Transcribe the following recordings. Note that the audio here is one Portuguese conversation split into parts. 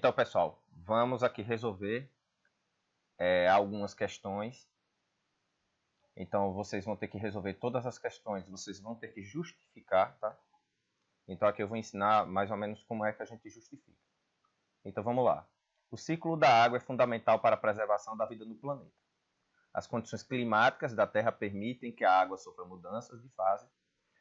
Então, pessoal, vamos aqui resolver algumas questões. Então, vocês vão ter que resolver todas as questões, vocês vão ter que justificar, tá? Então, aqui eu vou ensinar mais ou menos como é que a gente justifica. Então, vamos lá. O ciclo da água é fundamental para a preservação da vida no planeta. As condições climáticas da Terra permitem que a água sofra mudanças de fase,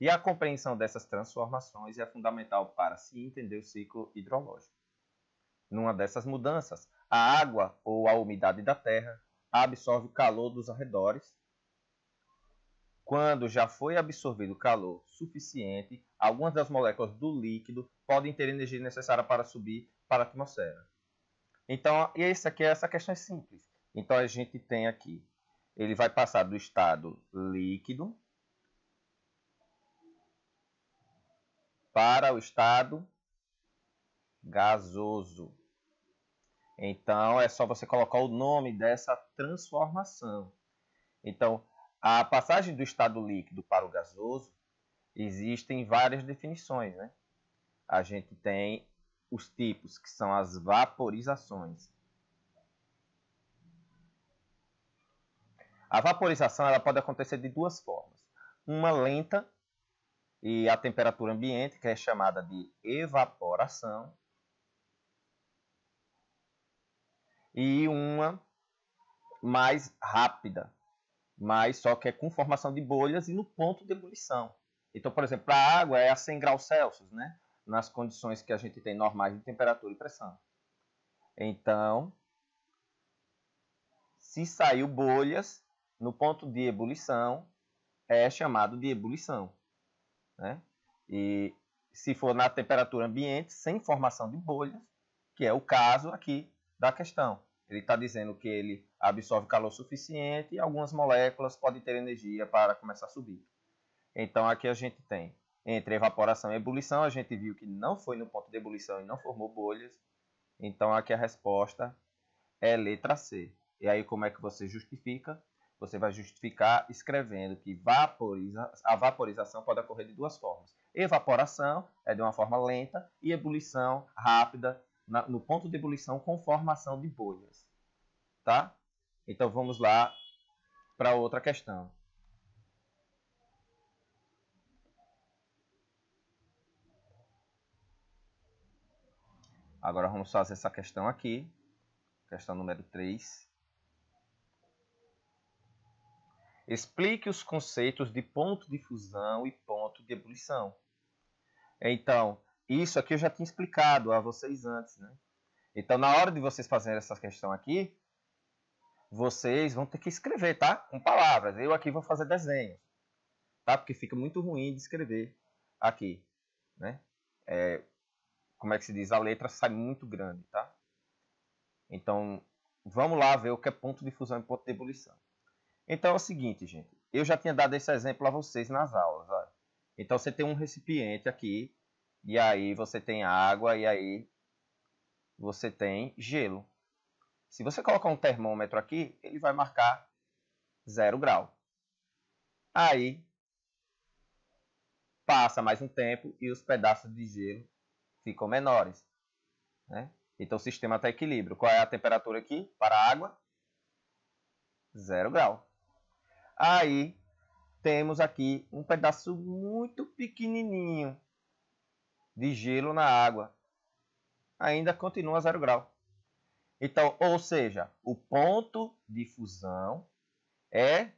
e a compreensão dessas transformações é fundamental para se entender o ciclo hidrológico. Numa dessas mudanças, a água ou a umidade da terra absorve o calor dos arredores. Quando já foi absorvido calor suficiente, algumas das moléculas do líquido podem ter energia necessária para subir para a atmosfera. Então, essa questão é simples. Então, a gente tem aqui, ele vai passar do estado líquido para o estado gasoso. Então, é só você colocar o nome dessa transformação. Então, a passagem do estado líquido para o gasoso, existem várias definições, né? A gente tem os tipos, que são as vaporizações. A vaporização ela pode acontecer de duas formas. Uma lenta e a temperatura ambiente, que é chamada de evaporação, e uma mais rápida, mas só que é com formação de bolhas e no ponto de ebulição. Então, por exemplo, a água é a 100 graus Celsius, né? Nas condições que a gente tem normais de temperatura e pressão. Então, se saiu bolhas no ponto de ebulição, é chamado de ebulição, né? E se for na temperatura ambiente, sem formação de bolhas, que é o caso aqui da questão. Ele está dizendo que ele absorve calor suficiente e algumas moléculas podem ter energia para começar a subir. Então, aqui a gente tem, entre evaporação e ebulição, a gente viu que não foi no ponto de ebulição e não formou bolhas. Então, aqui a resposta é letra C. E aí, como é que você justifica? Você vai justificar escrevendo que a vaporização pode ocorrer de duas formas. Evaporação é de uma forma lenta e ebulição rápida no ponto de ebulição com formação de bolhas. Tá? Então vamos lá para outra questão. Agora vamos fazer essa questão aqui. Questão número 3. Explique os conceitos de ponto de fusão e ponto de ebulição. Então, isso aqui eu já tinha explicado a vocês antes, né? Então, na hora de vocês fazerem essa questão aqui, vocês vão ter que escrever, tá? Com palavras. Eu aqui vou fazer desenhos, tá? Porque fica muito ruim de escrever aqui, né? Como é que se diz? A letra sai muito grande, tá? Então, vamos lá ver o que é ponto de fusão e ponto de ebulição. Então, é o seguinte, gente. Eu já tinha dado esse exemplo a vocês nas aulas, ó. Então, você tem um recipiente aqui, e aí você tem água, e aí você tem gelo. Se você colocar um termômetro aqui, ele vai marcar 0 grau. Aí, passa mais um tempo e os pedaços de gelo ficam menores, né? Então, o sistema está equilíbrio. Qual é a temperatura aqui para a água? 0 grau. Aí, temos aqui um pedaço muito pequenininho de gelo na água. Ainda continua 0 grau. Então, ou seja, o ponto de fusão é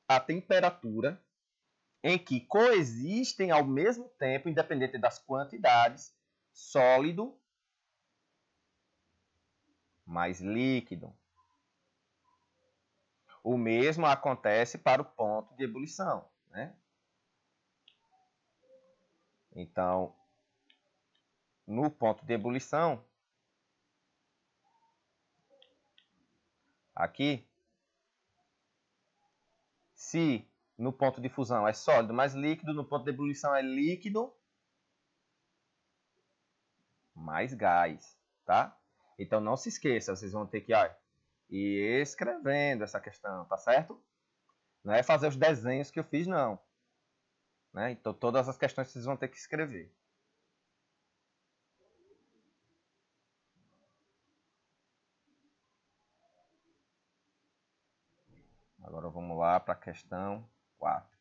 a temperatura em que coexistem ao mesmo tempo, independente das quantidades, sólido mais líquido. O mesmo acontece para o ponto de ebulição, né? Então, no ponto de ebulição, aqui, se no ponto de fusão é sólido mais líquido, no ponto de ebulição é líquido mais gás, tá? Então, não se esqueça, vocês vão ter que ir escrevendo essa questão, tá certo? Não é fazer os desenhos que eu fiz, não. Né? Então, todas as questões vocês vão ter que escrever. Agora vamos lá para a questão 4.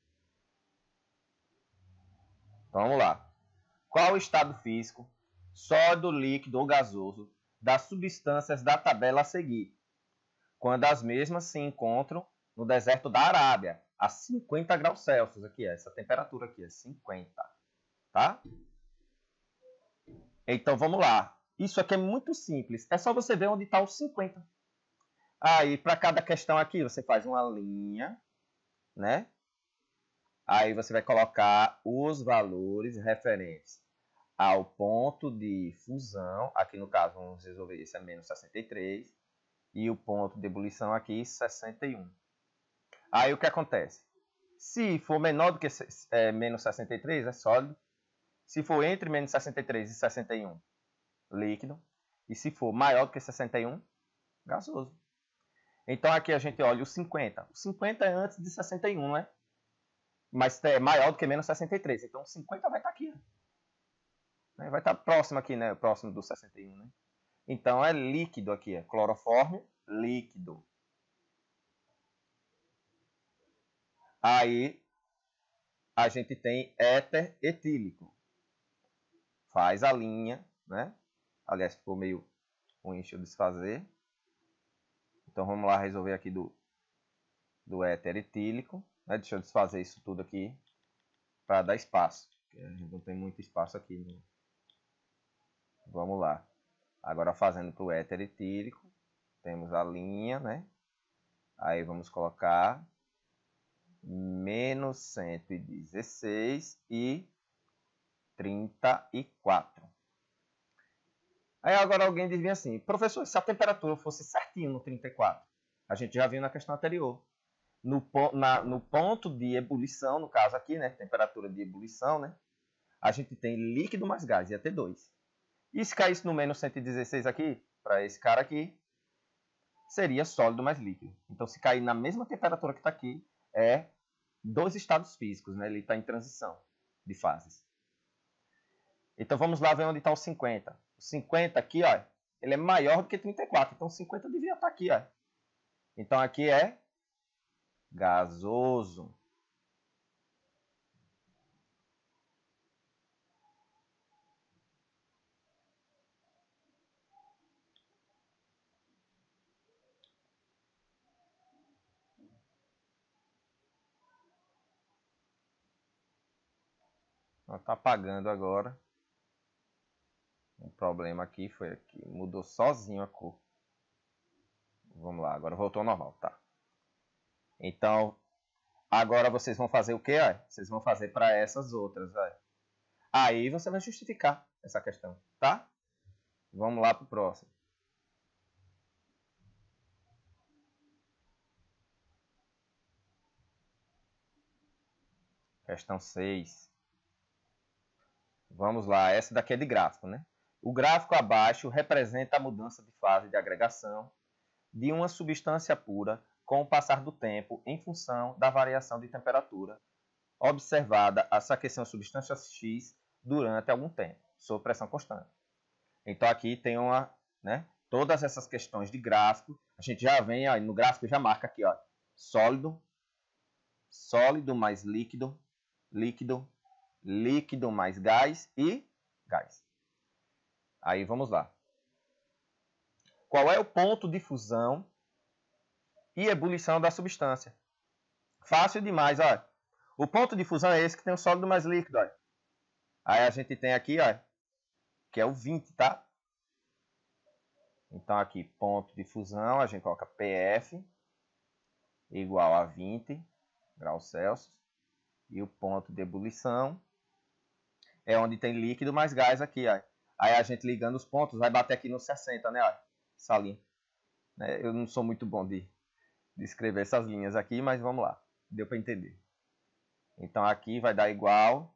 Então vamos lá. Qual o estado físico, sólido, líquido ou gasoso, das substâncias da tabela a seguir, quando as mesmas se encontram no deserto da Arábia, a 50 graus Celsius? Aqui, essa temperatura aqui é 50, tá? Então vamos lá. Isso aqui é muito simples. É só você ver onde está o 50. Aí, para cada questão aqui, você faz uma linha, né? Aí você vai colocar os valores referentes ao ponto de fusão. Aqui no caso, vamos resolver isso, é menos 63. E o ponto de ebulição aqui, 61. Aí o que acontece? Se for menor do que menos 63, é sólido. Se for entre menos 63 e 61, líquido. E se for maior do que 61, gasoso. Então aqui a gente olha o 50. O 50 é antes de 61, né? Mas é maior do que menos 63. Então 50 vai estar aqui. Né? Vai estar próximo aqui, né? Próximo do 61, né? Então é líquido aqui. É clorofórmio líquido. Aí a gente tem éter etílico. Faz a linha, né? Aliás, ficou meio ruim de eu desfazer. Então vamos lá resolver aqui do éter etílico. Né? Deixa eu desfazer isso tudo aqui para dar espaço. Porque a gente não tem muito espaço aqui. Né? Vamos lá. Agora fazendo para o éter etílico. Temos a linha, né? Aí vamos colocar menos 116 e 34. Aí agora alguém diz assim, professor, se a temperatura fosse certinho no 34, a gente já viu na questão anterior. No ponto de ebulição, no caso aqui, né, temperatura de ebulição, né, a gente tem líquido mais gás, ia ter 2. E se caísse no menos 116 aqui, para esse cara aqui, seria sólido mais líquido. Então, se cair na mesma temperatura que está aqui, é 2 estados físicos, né, ele está em transição de fases. Então, vamos lá ver onde está o 50. O 50 aqui, ó, ele é maior do que 34. Então, 50 devia estar aqui, ó. Então, aqui é gasoso. Está apagando agora. O problema aqui foi que mudou sozinho a cor. Vamos lá, agora voltou ao normal, tá? Então, agora vocês vão fazer o quê? Ó? Vocês vão fazer para essas outras. Ó. Aí você vai justificar essa questão, tá? Vamos lá para o próximo. Questão 6. Vamos lá, essa daqui é de gráfico, né? O gráfico abaixo representa a mudança de fase de agregação de uma substância pura com o passar do tempo em função da variação de temperatura observada a se aquecer uma substância X durante algum tempo, sob pressão constante. Então aqui tem né, todas essas questões de gráfico, a gente já vem, ó, no gráfico já marca aqui, ó, sólido, sólido mais líquido, líquido, líquido mais gás e gás. Aí vamos lá. Qual é o ponto de fusão e ebulição da substância? Fácil demais, ó. O ponto de fusão é esse que tem o sólido mais líquido, ó. Aí a gente tem aqui, ó, que é o 20, tá? Então aqui, ponto de fusão, a gente coloca PF igual a 20 graus Celsius. E o ponto de ebulição é onde tem líquido mais gás aqui, ó. Aí a gente ligando os pontos vai bater aqui no 60, né, ó, essa linha. Eu não sou muito bom de escrever essas linhas aqui, mas vamos lá. Deu para entender. Então aqui vai dar igual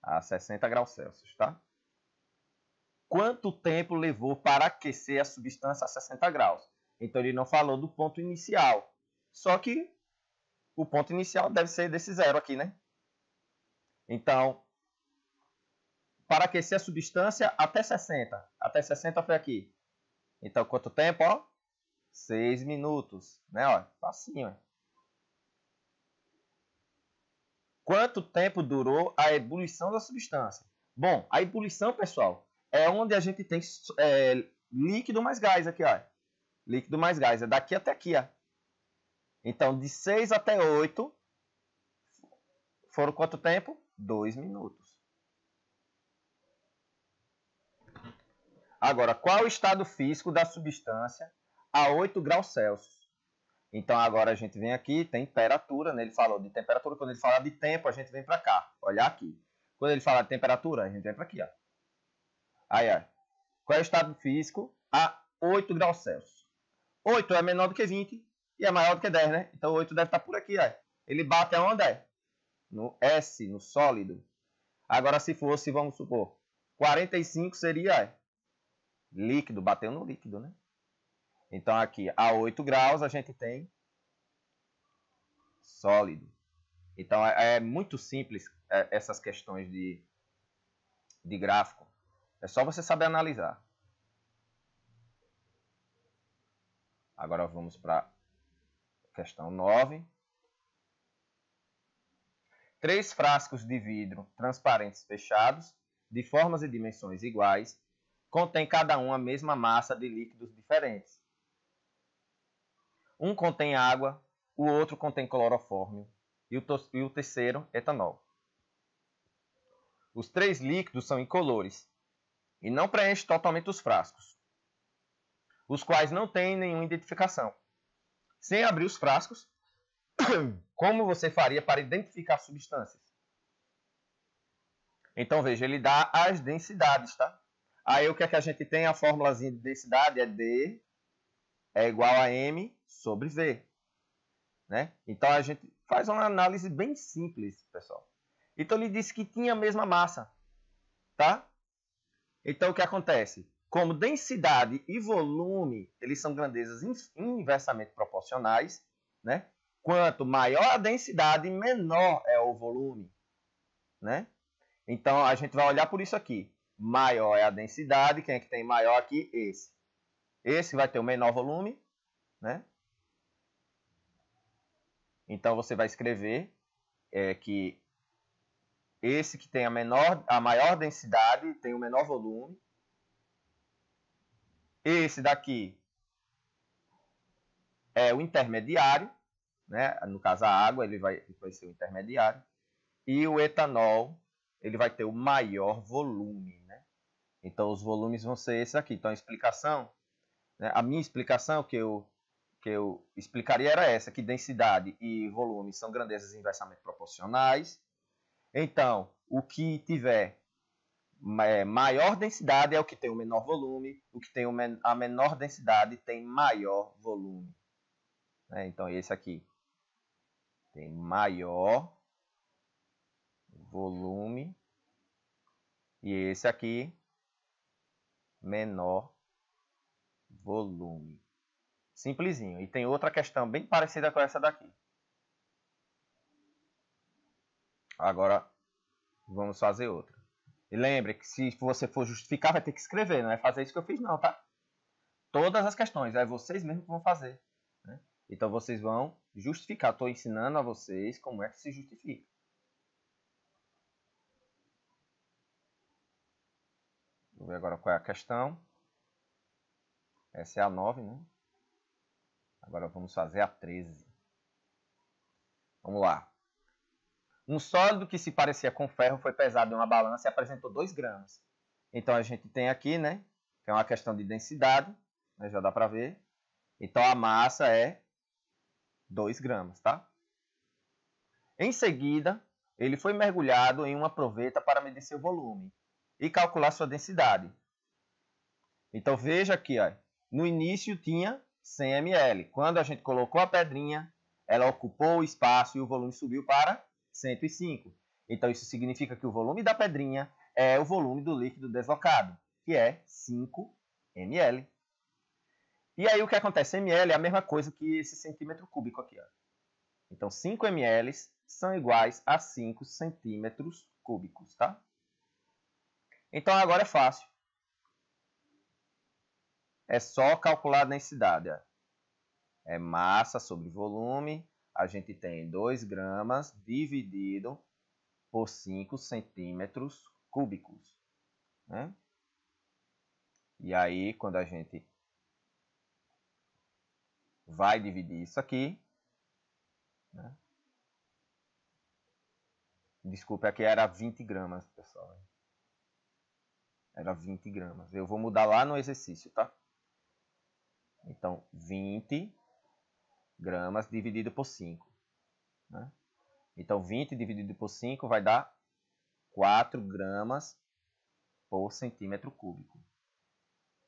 a 60 graus Celsius, tá? Quanto tempo levou para aquecer a substância a 60 graus? Então ele não falou do ponto inicial. Só que o ponto inicial deve ser desse zero aqui, né? Então, para aquecer a substância até 60. Até 60 foi aqui. Então, quanto tempo? Ó? 6 minutos. Né? Ó, facinho. Quanto tempo durou a ebulição da substância? Bom, a ebulição, pessoal, é onde a gente tem líquido mais gás aqui, ó. Líquido mais gás, é daqui até aqui, ó. Então, de 6 até 8, foram quanto tempo? 2 minutos. Agora, qual o estado físico da substância a 8 graus Celsius? Então, agora a gente vem aqui, temperatura, né? Ele falou de temperatura. Quando ele fala de tempo, a gente vem para cá. Olha aqui. Quando ele fala de temperatura, a gente vem para aqui, ó. Aí, ó. Qual é o estado físico a 8 graus Celsius? 8 é menor do que 20 e é maior do que 10, né? Então, 8 deve estar por aqui, ó. Ele bate aonde é? No S, no sólido. Agora, se fosse, vamos supor, 45 seria, ó, líquido, bateu no líquido, né? Então, aqui, a 8 graus, a gente tem sólido. Então, é muito simples essas questões de gráfico. É só você saber analisar. Agora, vamos para a questão 9. 3 frascos de vidro transparentes fechados, de formas e dimensões iguais, contém cada um a mesma massa de líquidos diferentes. Um contém água, o outro contém clorofórmio e o terceiro etanol. Os 3 líquidos são incolores e não preenchem totalmente os frascos, os quais não têm nenhuma identificação. Sem abrir os frascos, como você faria para identificar substâncias? Então, veja, ele dá as densidades, tá? Aí, o que é que a gente tem? A fórmulazinha de densidade é D é igual a M sobre V, né? Então, a gente faz uma análise bem simples, pessoal. Então, ele disse que tinha a mesma massa, tá? Então, o que acontece? Como densidade e volume, eles são grandezas inversamente proporcionais, né? Quanto maior a densidade, menor é o volume, né? Então, a gente vai olhar por isso aqui. Maior é a densidade. Quem é que tem maior aqui? Esse. Esse vai ter o menor volume, né? Então, você vai escrever que esse que tem a maior densidade tem o menor volume. Esse daqui é o intermediário, né? No caso, a água ele vai ser o intermediário. E o etanol ele vai ter o maior volume, né? Então, os volumes vão ser esses aqui. Então, a explicação, né? A minha explicação que eu explicaria era essa, que densidade e volume são grandezas inversamente proporcionais. Então, o que tiver maior densidade é o que tem o menor volume, o que tem a menor densidade tem maior volume. Né? Então, esse aqui tem maior volume e esse aqui menor volume. Simplesinho. E tem outra questão bem parecida com essa daqui. Agora, vamos fazer outra. E lembre que se você for justificar, vai ter que escrever. Não é fazer isso que eu fiz não, tá? Todas as questões. É vocês mesmos que vão fazer. Né? Então, vocês vão justificar. Estou ensinando a vocês como é que se justifica. Vou ver agora qual é a questão. Essa é a 9, né? Agora vamos fazer a 13. Vamos lá. Um sólido que se parecia com ferro foi pesado em uma balança e apresentou 2 gramas. Então, a gente tem aqui, né? Que é uma questão de densidade. Né, já dá para ver. Então, a massa é 2 gramas, tá? Em seguida, ele foi mergulhado em uma proveta para medir seu volume e calcular sua densidade. Então, veja aqui, ó, no início tinha 100 ml. Quando a gente colocou a pedrinha, ela ocupou o espaço e o volume subiu para 105. Então, isso significa que o volume da pedrinha é o volume do líquido deslocado, que é 5 ml. E aí, o que acontece? ml é a mesma coisa que esse centímetro cúbico aqui. Ó. Então, 5 ml são iguais a 5 centímetros cúbicos, tá? Então, agora é fácil. É só calcular a densidade. Ó. É massa sobre volume. A gente tem 2 gramas dividido por 5 centímetros cúbicos, né? E aí, quando a gente vai dividir isso aqui, né? Desculpe, aqui era 20 gramas, pessoal. Era 20 gramas. Eu vou mudar lá no exercício, tá? Então, 20 gramas dividido por 5. Né? Então, 20 dividido por 5 vai dar 4 gramas por centímetro cúbico.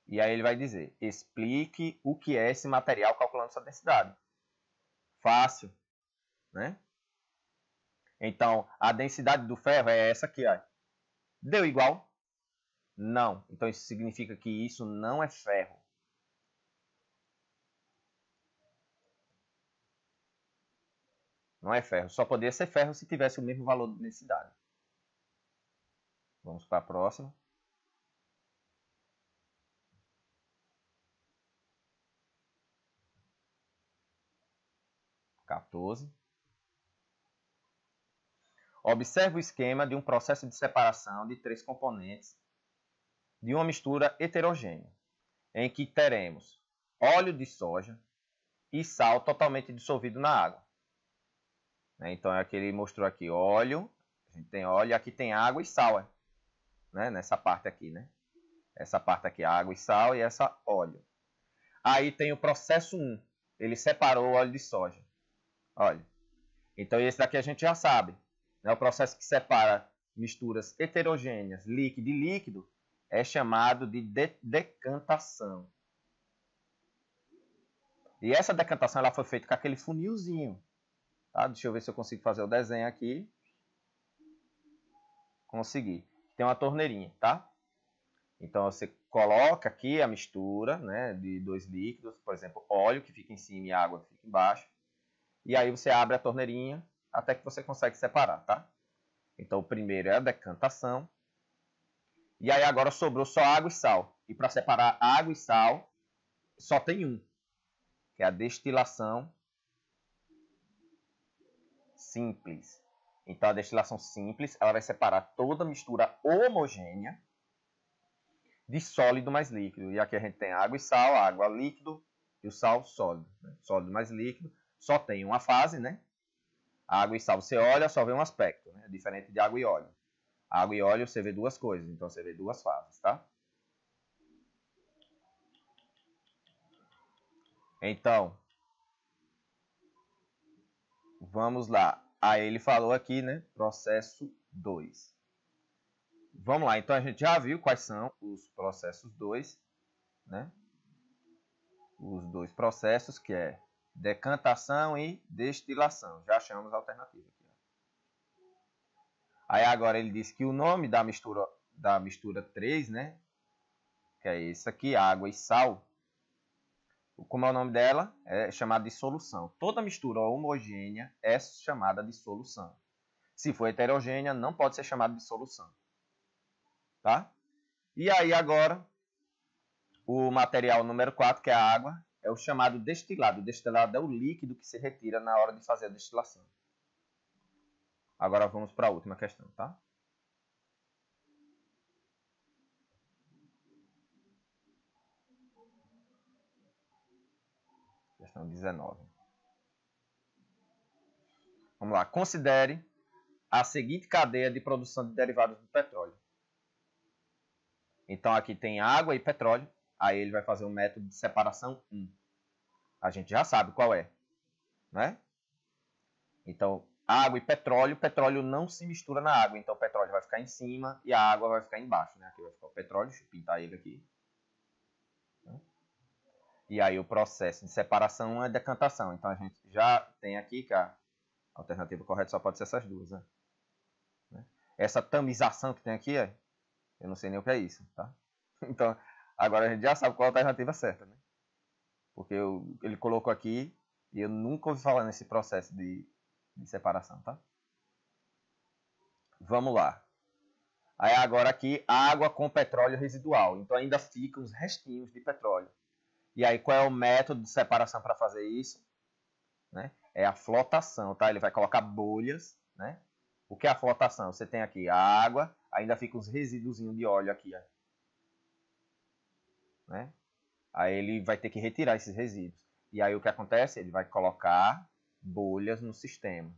E aí ele vai dizer, explique o que é esse material calculando sua densidade. Fácil, né? Então, a densidade do ferro é essa aqui, ó. Deu igual? Não. Então, isso significa que isso não é ferro. Não é ferro. Só poderia ser ferro se tivesse o mesmo valor de densidade. Vamos para a próxima. Observe o esquema de um processo de separação de 3 componentes de uma mistura heterogênea, em que teremos óleo de soja e sal totalmente dissolvido na água. Então, é que ele mostrou aqui óleo, a gente tem óleo, e aqui tem água e sal, né? Nessa parte aqui, né? Essa parte aqui, água e sal, e essa óleo. Aí tem o processo 1, ele separou o óleo de soja. Olha, então esse daqui a gente já sabe. Né? O processo que separa misturas heterogêneas, líquido e líquido, é chamado de decantação. E essa decantação ela foi feita com aquele funilzinho. Tá? Deixa eu ver se eu consigo fazer o desenho aqui. Consegui. Tem uma torneirinha, tá? Então você coloca aqui a mistura, né, de 2 líquidos, por exemplo, óleo que fica em cima e água que fica embaixo. E aí você abre a torneirinha até que você consegue separar, tá? Então o primeiro é a decantação. E aí agora sobrou só água e sal. E para separar água e sal, só tem um, que é a destilação simples. Então a destilação simples, ela vai separar toda a mistura homogênea de sólido mais líquido. E aqui a gente tem água e sal, água líquido e o sal sólido. Né? Sólido mais líquido, só tem uma fase, né? Água e sal você olha, só vê um aspecto, né? Diferente de água e óleo. Água e óleo você vê duas coisas, então você vê duas fases, tá? Então, vamos lá. Aí ele falou aqui, né? Processo 2. Vamos lá, então a gente já viu quais são os processos 2, né? Os dois processos, que é decantação e destilação. Já achamos a alternativa aqui. Aí agora ele diz que o nome da mistura 3, né? Que é esse aqui, água e sal. Como é o nome dela? É chamada de solução. Toda mistura homogênea é chamada de solução. Se for heterogênea, não pode ser chamada de solução. Tá? E aí agora, o material número 4, que é a água, é o chamado destilado. O destilado é o líquido que se retira na hora de fazer a destilação. Agora vamos para a última questão, tá? Questão 19. Vamos lá. Considere a seguinte cadeia de produção de derivados do petróleo. Então aqui tem água e petróleo. Aí ele vai fazer o método de separação 1. A gente já sabe qual é, né? Então, água e petróleo não se mistura na água. Então o petróleo vai ficar em cima e a água vai ficar embaixo, né? Aqui vai ficar o petróleo, deixa eu pintar ele aqui. E aí o processo de separação é decantação. Então a gente já tem aqui que a alternativa correta só pode ser essas duas, né? Essa tamização que tem aqui, eu não sei nem o que é isso, tá? Então, agora a gente já sabe qual a alternativa certa, né? Porque ele colocou aqui e eu nunca ouvi falar nesse processo de separação, tá? Vamos lá. Aí agora aqui, água com petróleo residual. Então ainda ficam os restinhos de petróleo. E aí qual é o método de separação para fazer isso? Né? É a flotação, tá? Ele vai colocar bolhas, né? O que é a flotação? Você tem aqui a água, ainda fica uns resíduos de óleo aqui, ó, né? Aí ele vai ter que retirar esses resíduos. E aí o que acontece? Ele vai colocar bolhas no sistema.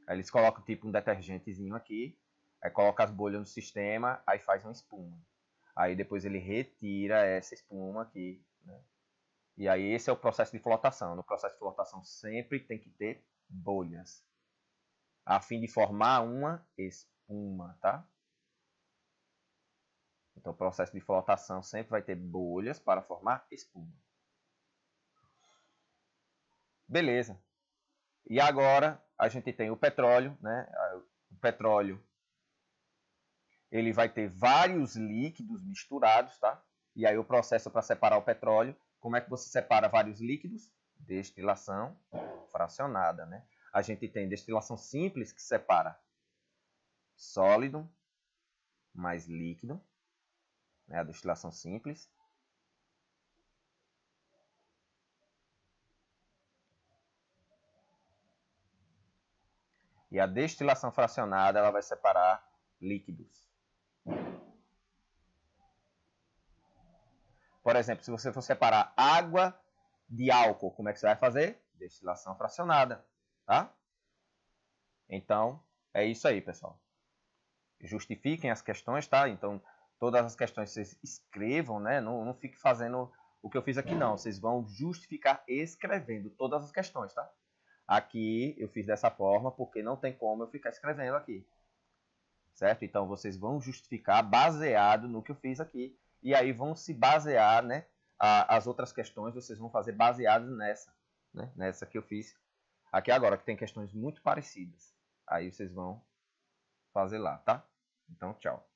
Aí eles colocam tipo um detergentezinho aqui, aí coloca as bolhas no sistema, aí faz uma espuma. Aí depois ele retira essa espuma aqui, né? E aí esse é o processo de flotação. No processo de flotação sempre tem que ter bolhas, a fim de formar uma espuma, tá? Então o processo de flotação sempre vai ter bolhas para formar espuma. Beleza. E agora a gente tem o petróleo, né? O petróleo ele vai ter vários líquidos misturados, tá? E aí o processo para separar o petróleo, como é que você separa vários líquidos? Destilação fracionada, né? A gente tem destilação simples que separa sólido mais líquido, né? A destilação simples. E a destilação fracionada ela vai separar líquidos. Por exemplo, se você for separar água de álcool, como é que você vai fazer? Destilação fracionada, tá? Então, é isso aí, pessoal. Justifiquem as questões, tá? Então, todas as questões vocês escrevam, né? Não fique fazendo o que eu fiz aqui, não. Vocês vão justificar escrevendo todas as questões, tá? Aqui eu fiz dessa forma porque não tem como eu ficar escrevendo aqui. Certo? Então, vocês vão justificar baseado no que eu fiz aqui. E aí vão se basear, né? As outras questões vocês vão fazer baseadas nessa, né? Nessa que eu fiz aqui agora, que tem questões muito parecidas. Aí vocês vão fazer lá, tá? Então, tchau.